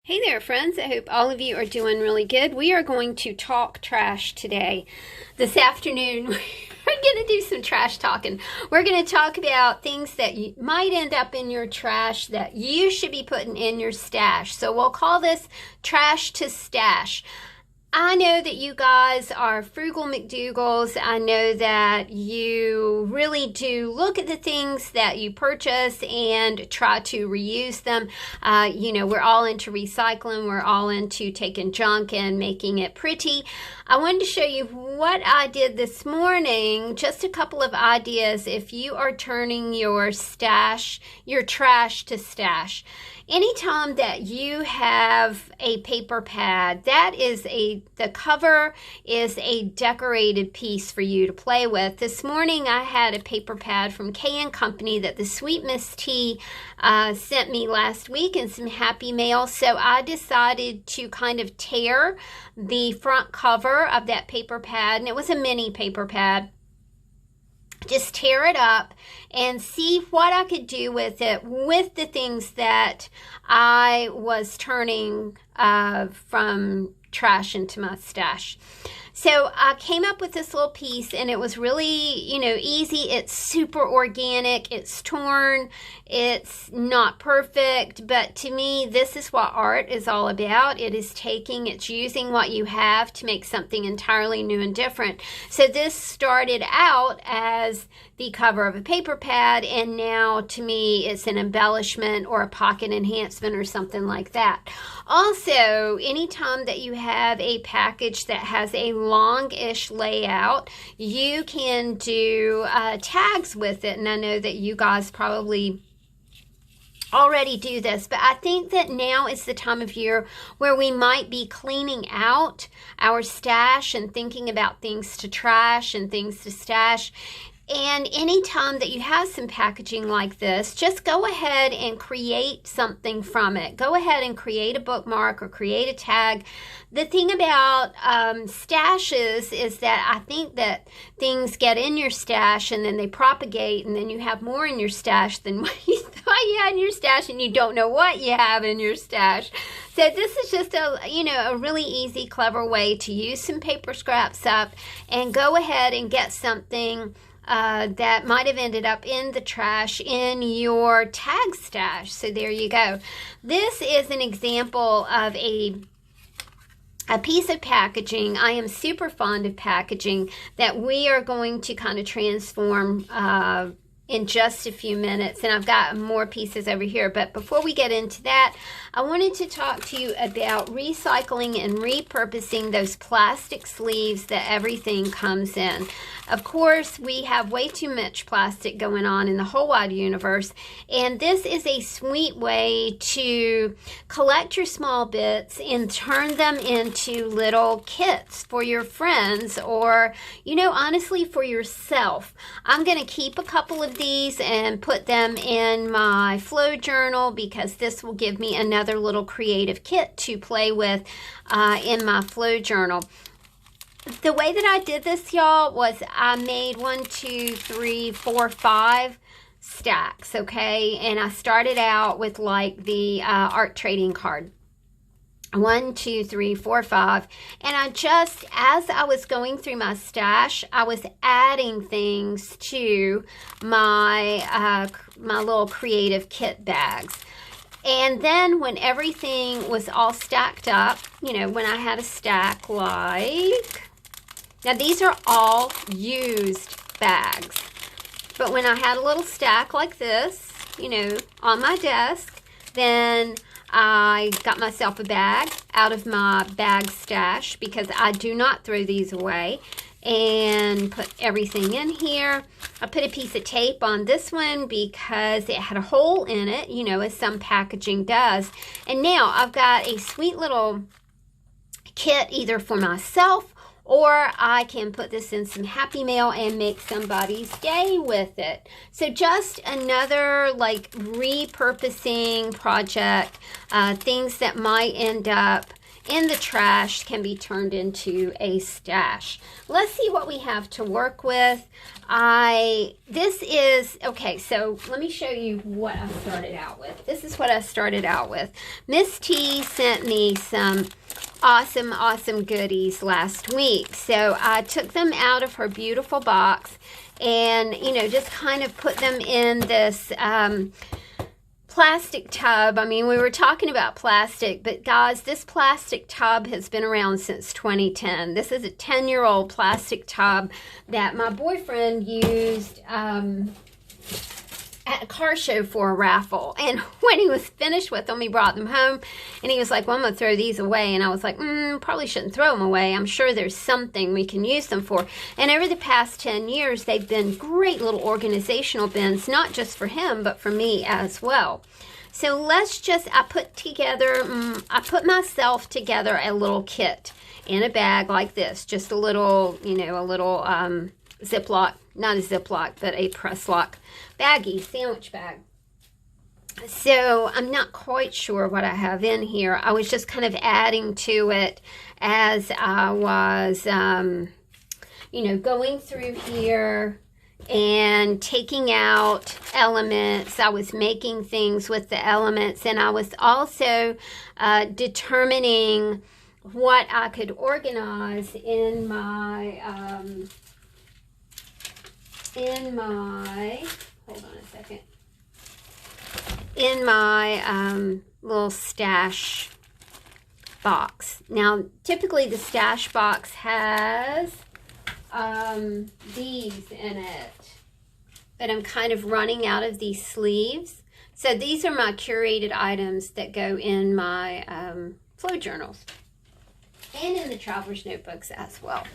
Hey there, friends. I hope all of you are doing really good. We are going to talk trash today. This afternoon, we're going to do some trash talking. We're going to talk about things that you might end up in your trash that you should be putting in your stash. So we'll call this Trash to Stash. I know that you guys are frugal McDougals. I know that you really do look at the things that you purchase and try to reuse them. We're all into recycling. We're all into taking junk and making it pretty. I wanted to show you what I did this morning, just a couple of ideas if you are turning your trash to stash. Anytime that you have a paper pad, the cover is a decorated piece for you to play with. This morning I had a paper pad from K & Company that the Sweet Miss T sent me last week in some happy mail. So I decided to kind of tear the front cover of that paper pad, and it was a mini paper pad. Just tear it up and see what I could do with it with the things that I was turning from trash into my stash. So I came up with this little piece, and it was really, easy. It's super organic. It's torn. It's not perfect. But to me, this is what art is all about. It's using what you have to make something entirely new and different. So this started out as the cover of a paper pad, and now to me it's an embellishment or a pocket enhancement or something like that. Also, anytime that you have a package that has a long-ish layout, you can do tags with it, and I know that you guys probably already do this, but I think that now is the time of year where we might be cleaning out our stash and thinking about things to trash and things to stash. And anytime that you have some packaging like this, just go ahead and create something from it. Go ahead and create a bookmark or create a tag. The thing about stashes is that I think that things get in your stash and then they propagate, and then you have more in your stash than what you thought you had in your stash, and you don't know what you have in your stash. So this is just a really easy, clever way to use some paper scraps up and go ahead and get something that might have ended up in the trash in your tag stash. So there you go. This is an example of a piece of packaging. I am super fond of packaging that we are going to kind of transform in just a few minutes, and I've got more pieces over here. But before we get into that, I wanted to talk to you about recycling and repurposing those plastic sleeves that everything comes in. Of course, we have way too much plastic going on in the whole wide universe, and this is a sweet way to collect your small bits and turn them into little kits for your friends, or, honestly, for yourself. I'm going to keep a couple of these and put them in my flow journal, because this will give me another little creative kit to play with in my flow journal. The way that I did this, y'all, was I made 5 stacks, okay? And I started out with like the art trading card. 5, and I just, as I was going through my stash, I was adding things to my my little creative kit bags. And then when everything was all stacked up, when I had a stack like, now these are all used bags, but when I had a little stack like this, on my desk, then I got myself a bag out of my bag stash, because I do not throw these away, and put everything in here. I put a piece of tape on this one because it had a hole in it, as some packaging does. And now I've got a sweet little kit either for myself, or I can put this in some happy mail and make somebody's day with it. So just another repurposing project, things that might end up in the trash can be turned into a stash. Let's see what we have to work with. This is, okay, so let me show you what I started out with. This is what I started out with. Miss T sent me some awesome goodies last week. So I took them out of her beautiful box and, you know, just kind of put them in this plastic tub. I mean, we were talking about plastic, but guys, this plastic tub has been around since 2010. This is a 10-year-old plastic tub that my boyfriend used at a car show for a raffle. And when he was finished with them, he brought them home and he was like, well, I'm gonna throw these away. And I was like, probably shouldn't throw them away. I'm sure there's something we can use them for. And over the past 10 years, they've been great little organizational bins, not just for him, but for me as well. So let's just, I put myself together a little kit in a bag like this, just a little, you know, a little Ziploc, not a Ziploc, but a press lock baggie, sandwich bag. So I'm not quite sure what I have in here. I was just kind of adding to it as I was, you know, going through here and taking out elements. I was making things with the elements, and I was also determining what I could organize in my, hold on a second, in my little stash box. Now, typically the stash box has these in it, but I'm kind of running out of these sleeves. So these are my curated items that go in my flow journals and in the traveler's notebooks as well.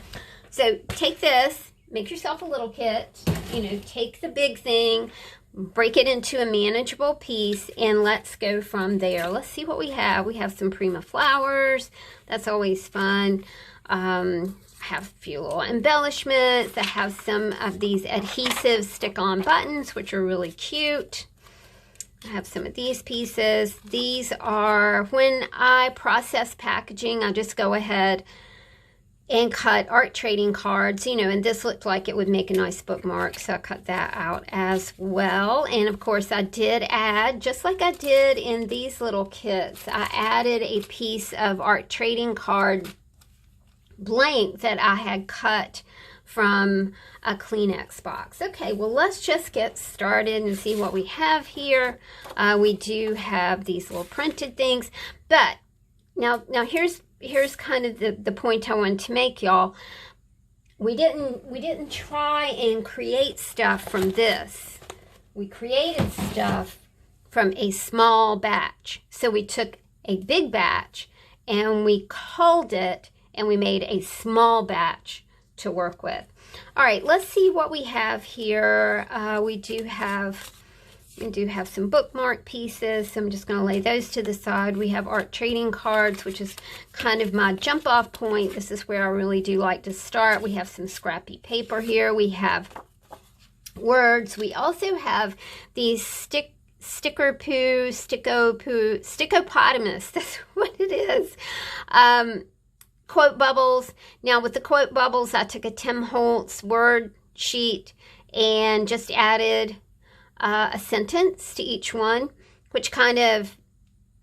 So take this, make yourself a little kit, you know, take the big thing, break it into a manageable piece, and let's go from there. Let's see what we have. We have some Prima flowers. That's always fun. I have a few little embellishments. I have some of these adhesive stick-on buttons, which are really cute. I have some of these pieces. These are, when I process packaging, I just go ahead and cut art trading cards, you know, and this looked like it would make a nice bookmark, so I cut that out as well. And of course I did add, just like I did in these little kits, I added a piece of art trading card blank that I had cut from a Kleenex box. Okay, well, let's just get started and see what we have here. We do have these little printed things, but now here's kind of the point I wanted to make, y'all. We didn't try and create stuff from this. We created stuff from a small batch. So we took a big batch and we culled it and we made a small batch to work with. All right, let's see what we have here. We do have some bookmark pieces, so I'm just going to lay those to the side. We have art trading cards, which is kind of my jump off point. This is where I really do like to start. We have some scrappy paper here. We have words. We also have these stickopotamus. That's what it is. Quote bubbles. Now with the quote bubbles, I took a Tim Holtz word sheet and just added a sentence to each one, which kind of,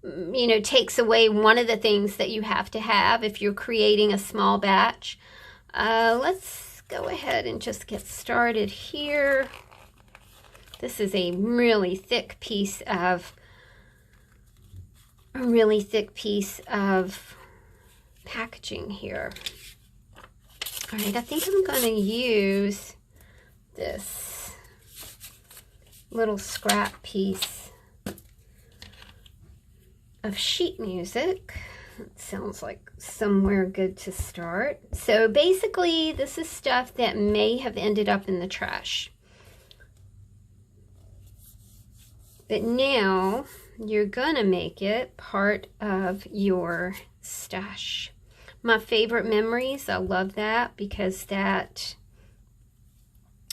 you know, takes away one of the things that you have to have if you're creating a small batch. Let's go ahead and just get started here. This is a really thick piece of packaging here. All right, I think I'm going to use this little scrap piece of sheet music. It sounds like somewhere good to start. So basically, this is stuff that may have ended up in the trash. But now you're gonna make it part of your stash. My favorite memories, I love that because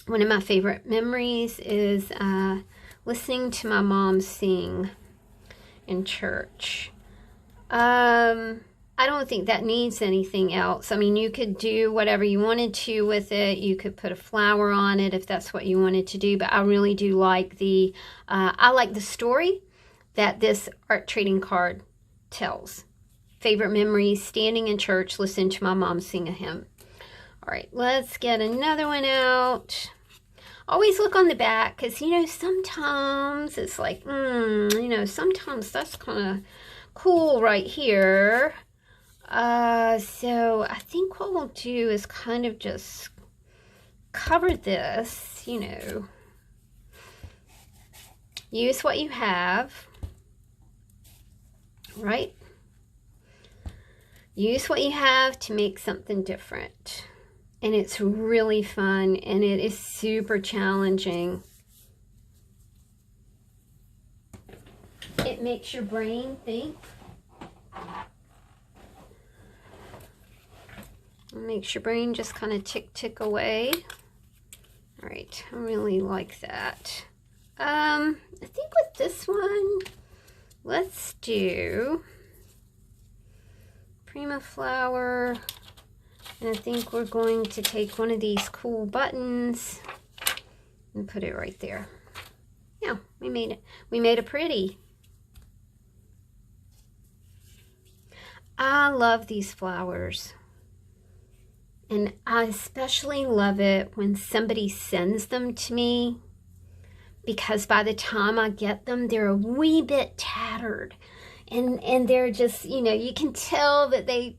one of my favorite memories is listening to my mom sing in church. I don't think that needs anything else. I mean, you could do whatever you wanted to with it. You could put a flower on it if that's what you wanted to do. But I really do like I like the story that this art trading card tells. Favorite memories, standing in church, listening to my mom sing a hymn. All right, let's get another one out. Always look on the back because, you know, sometimes it's like, you know, sometimes that's kind of cool right here. So I think what we'll do is kind of just cover this, you know, use what you have, right? Use what you have to make something different. And it's really fun and it is super challenging. It makes your brain think. Makes your brain just kind of tick away. All right, I really like that. I think with this one, let's do Prima flower. And I think we're going to take one of these cool buttons and put it right there. Yeah, we made it. We made it pretty. I love these flowers. And I especially love it when somebody sends them to me, because by the time I get them, they're a wee bit tattered. And they're just, you know, you can tell that they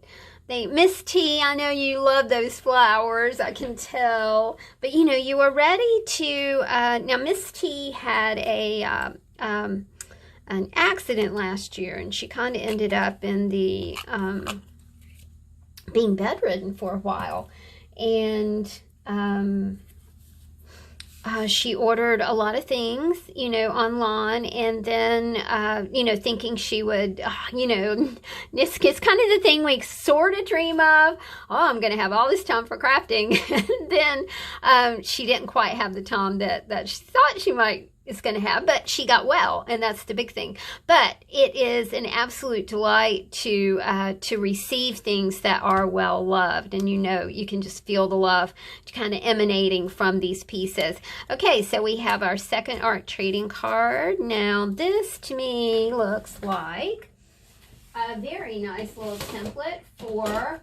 Miss T, I know you love those flowers, I can tell. But, you know, you are ready to, now Miss T had an accident last year, and she kind of ended up in the, being bedridden for a while, and she ordered a lot of things, you know, online, and then, you know, thinking she would, you know, this is kind of the thing we sort of dream of. Oh, I'm going to have all this time for crafting. And then she didn't quite have the time that she thought she might is going to have, but she got well, and that's the big thing. But it is an absolute delight to receive things that are well loved, and you know, you can just feel the love kind of emanating from these pieces. Okay, so we have our second art trading card. Now this to me looks like a very nice little template for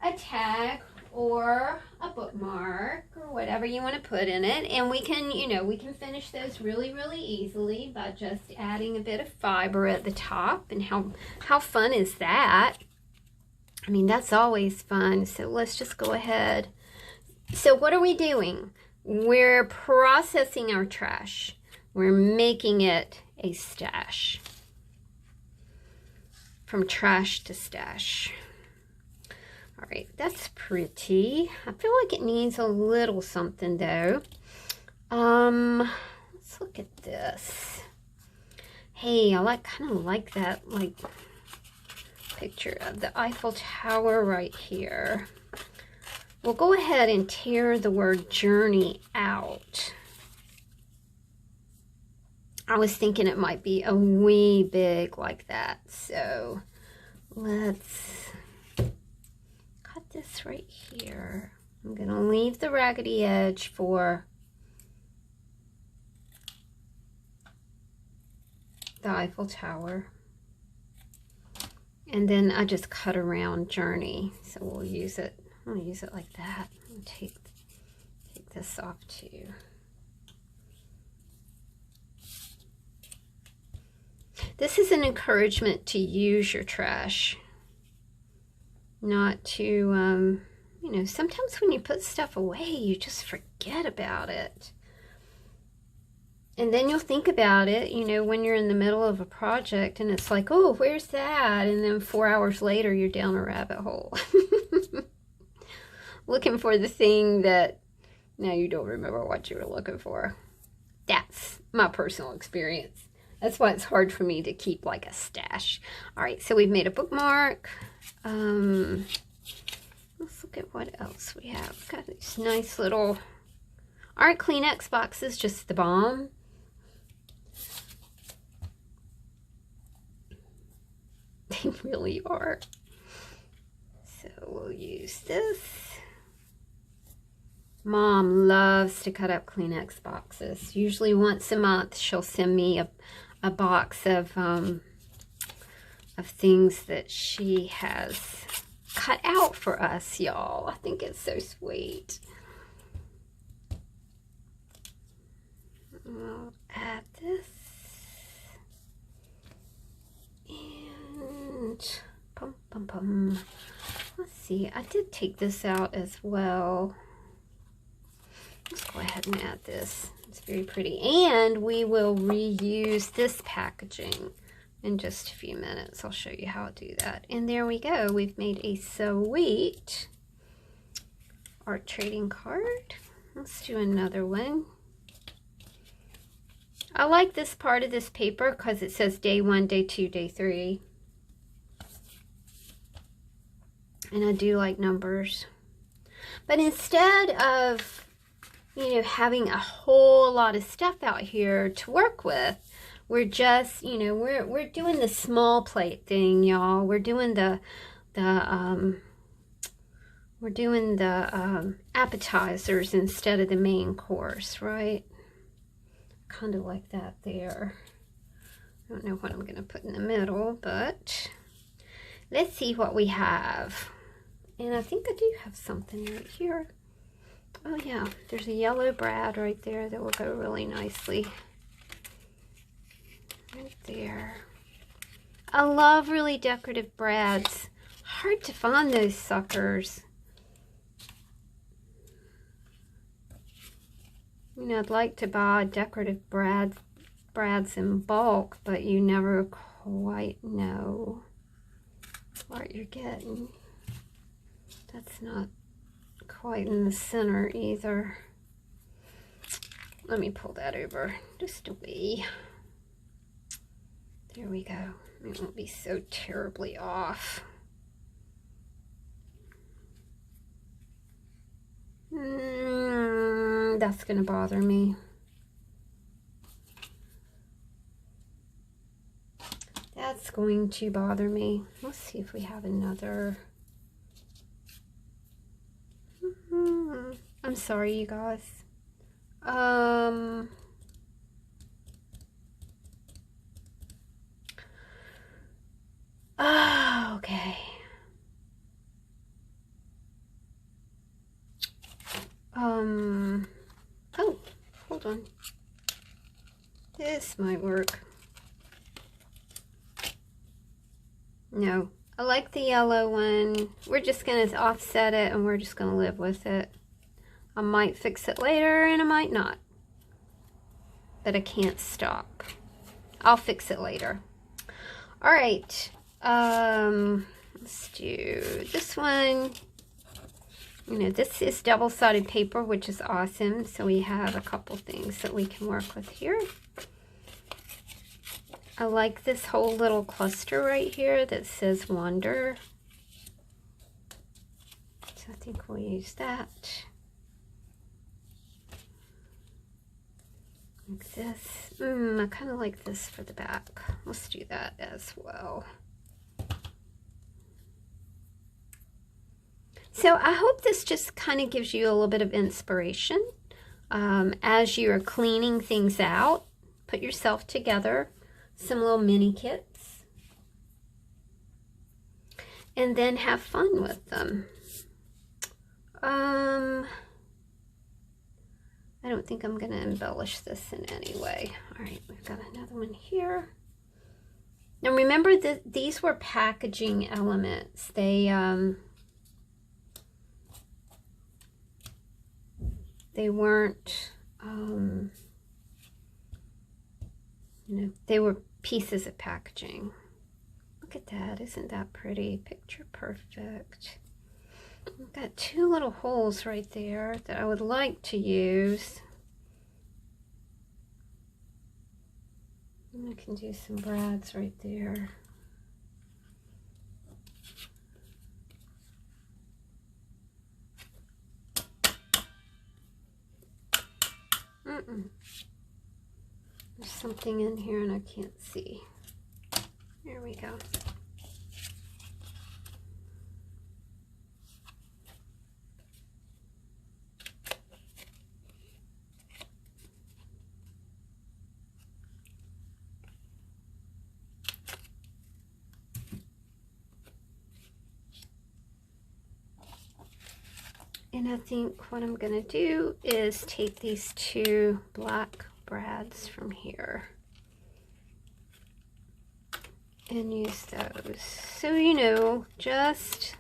a tag or a bookmark or whatever you want to put in it. And we can, you know, we can finish those really, really easily by just adding a bit of fiber at the top. And how fun is that? I mean, that's always fun. So let's just go ahead. So what are we doing? We're processing our trash. We're making it a stash. From trash to stash. All right, that's pretty. I feel like it needs a little something though. Let's look at this. Hey, I kind of like that picture of the Eiffel Tower right here. We'll go ahead and tear the word journey out. I was thinking it might be a wee big like that, so let's this right here. I'm going to leave the raggedy edge for the Eiffel Tower. And then I just cut around journey. So we'll use it. I'll use it like that. I'll take this off too. This is an encouragement to use your trash. Not to, you know, sometimes when you put stuff away, you just forget about it. And then you'll think about it, you know, when you're in the middle of a project and it's like, oh, where's that? And then 4 hours later, you're down a rabbit hole. Looking for the thing that now you don't remember what you were looking for. That's my personal experience. That's why it's hard for me to keep like a stash. All right, so we've made a bookmark. Let's look at what else we have. We've got these nice little art Kleenex boxes, just the bomb. They really are. So we'll use this. Mom loves to cut up Kleenex boxes. Usually once a month she'll send me a box of things that she has cut out for us, y'all. I think it's so sweet. I'll add this. And pum pum pum. Let's see, I did take this out as well. Let's go ahead and add this. It's very pretty. And we will reuse this packaging in just a few minutes. I'll show you how to do that. And there we go. We've made a sweet art trading card. Let's do another one. I like this part of this paper because it says day 1, day 2, day 3. And I do like numbers. But instead of, you know, having a whole lot of stuff out here to work with, we're just, you know, we're doing the small plate thing, y'all. We're doing the appetizers instead of the main course, right? Kind of like that there. I don't know what I'm going to put in the middle, but let's see what we have. And I think I do have something right here. Oh yeah, there's a yellow brad right there that will go really nicely. Right there. I love really decorative brads. Hard to find those suckers. You know, I'd like to buy decorative brads in bulk, but you never quite know what you're getting. That's not quite in the center either. Let me pull that over just a wee. There we go. It won't be so terribly off. That's gonna bother me. That's going to bother me. Let's see if we have another. I'm sorry, you guys. Oh, okay. Oh, hold on. This might work. No, I like the yellow one. We're just going to offset it and we're just going to live with it. I might fix it later and I might not. But I can't stop. I'll fix it later. All right. Let's do this one. You know, this is double-sided paper, which is awesome. So we have a couple things that we can work with here. I like this whole little cluster right here that says Wonder. So I think we'll use that. Like this. I kind of like this for the back. Let's do that as well. So I hope this just kind of gives you a little bit of inspiration as you're cleaning things out. Put yourself together some little mini kits and then have fun with them. I don't think I'm going to embellish this in any way. All right, we've got another one here. Now remember that these were packaging elements. They weren't, you know, they were pieces of packaging. Look at that, isn't that pretty? Picture perfect. I've got two little holes right there that I would like to use. And I can do some brads right there. There's something in here and I can't see. There we go. And I think what I'm going to do is take these two black brads from here and use those. So, you know, just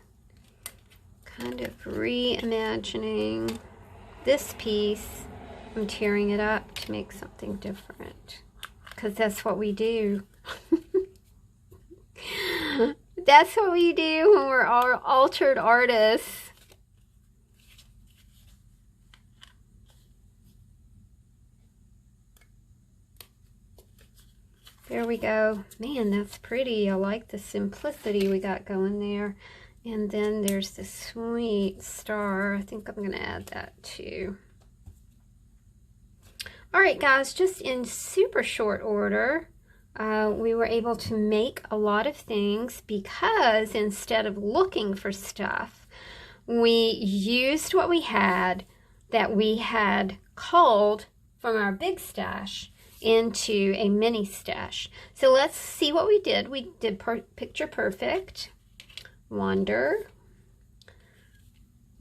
kind of reimagining this piece. I'm tearing it up to make something different, because that's what we do. That's what we do when we're all altered artists. There we go. Man, that's pretty. I like the simplicity we got going there. And then there's this sweet star. I think I'm going to add that too. All right, guys, just in super short order, we were able to make a lot of things because instead of looking for stuff, we used what we had that we had culled from our big stash into a mini stash. So let's see what we did. We did Picture Perfect, Wander,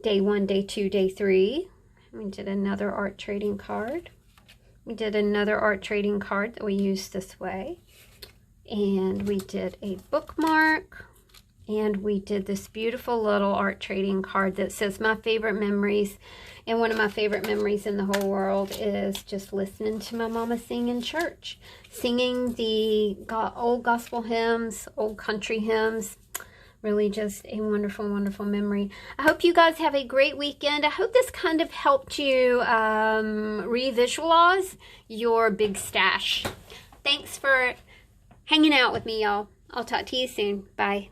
Day 1, Day 2, Day 3. We did another art trading card. We did another art trading card that we used this way. And we did a bookmark. And we did this beautiful little art trading card that says my favorite memories. And one of my favorite memories in the whole world is just listening to my mama sing in church. Singing the old gospel hymns, old country hymns. Really just a wonderful, wonderful memory. I hope you guys have a great weekend. I hope this kind of helped you revisualize your big stash. Thanks for hanging out with me, y'all. I'll talk to you soon. Bye.